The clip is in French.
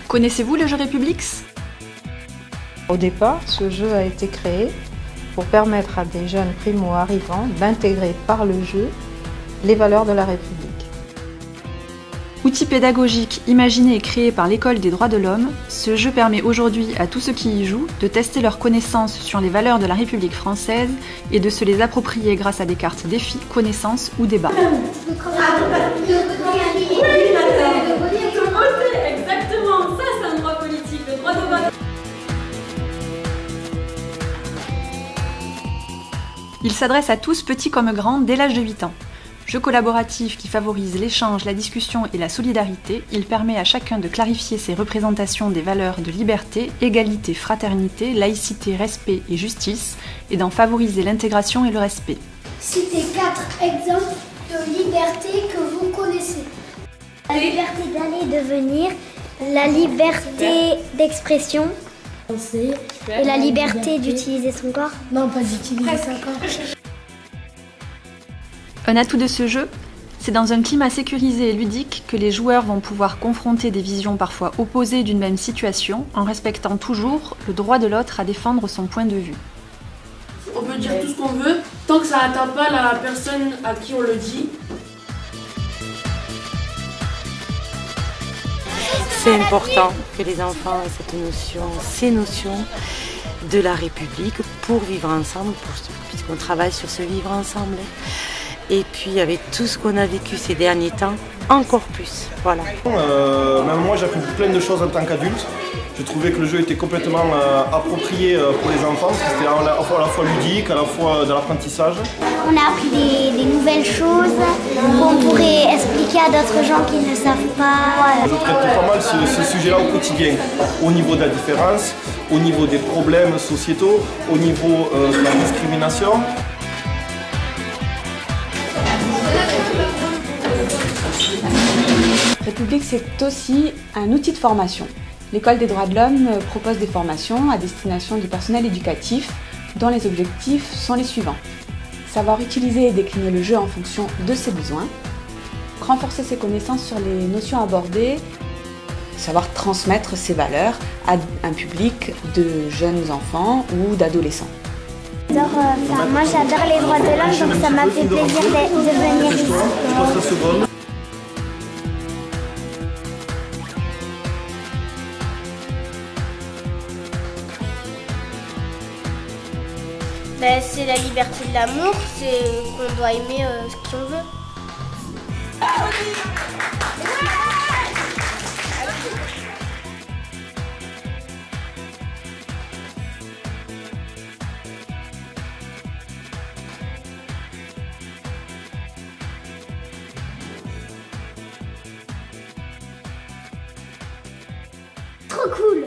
Connaissez-vous le jeu Républix ? Au départ, ce jeu a été créé pour permettre à des jeunes primo-arrivants d'intégrer par le jeu les valeurs de la République. Outil pédagogique imaginé et créé par l'École des droits de l'homme, ce jeu permet aujourd'hui à tous ceux qui y jouent de tester leurs connaissances sur les valeurs de la République française et de se les approprier grâce à des cartes défis, connaissances ou débats. Exactement, ça c'est un droit politique, le droit de vote. Il s'adresse à tous, petits comme grands, dès l'âge de 8 ans. Jeu collaboratif qui favorise l'échange, la discussion et la solidarité, il permet à chacun de clarifier ses représentations des valeurs de liberté, égalité, fraternité, laïcité, respect et justice, et d'en favoriser l'intégration et le respect. Citez 4 exemples de liberté que vous connaissez. La liberté d'aller et de venir, la liberté d'expression et la liberté d'utiliser son corps. Non, pas d'utiliser son corps. Un atout de ce jeu, c'est dans un climat sécurisé et ludique que les joueurs vont pouvoir confronter des visions parfois opposées d'une même situation en respectant toujours le droit de l'autre à défendre son point de vue. On peut dire tout ce qu'on veut, tant que ça n'atteint pas la personne à qui on le dit. C'est important que les enfants aient ces notions de la République pour vivre ensemble, puisqu'on travaille sur ce vivre ensemble. Et puis avec tout ce qu'on a vécu ces derniers temps, encore plus. Voilà. Même moi j'ai appris plein de choses en tant qu'adulte. Je trouvais que le jeu était complètement approprié pour les enfants, parce que c'était à la fois ludique, à la fois de l'apprentissage. On a appris des nouvelles choses qu'on pourrait expliquer à d'autres gens qui ne savent pas. Je traite pas mal ce sujet-là au quotidien, au niveau de la différence, au niveau des problèmes sociétaux, au niveau de la discrimination. République, c'est aussi un outil de formation. L'École des droits de l'homme propose des formations à destination du personnel éducatif dont les objectifs sont les suivants. Savoir utiliser et décliner le jeu en fonction de ses besoins, renforcer ses connaissances sur les notions abordées, savoir transmettre ses valeurs à un public de jeunes enfants ou d'adolescents. Moi j'adore les droits de l'homme, donc ça m'a fait plaisir de venir ici. C'est la liberté de l'amour, c'est qu'on doit aimer ce qu'on veut. Trop cool!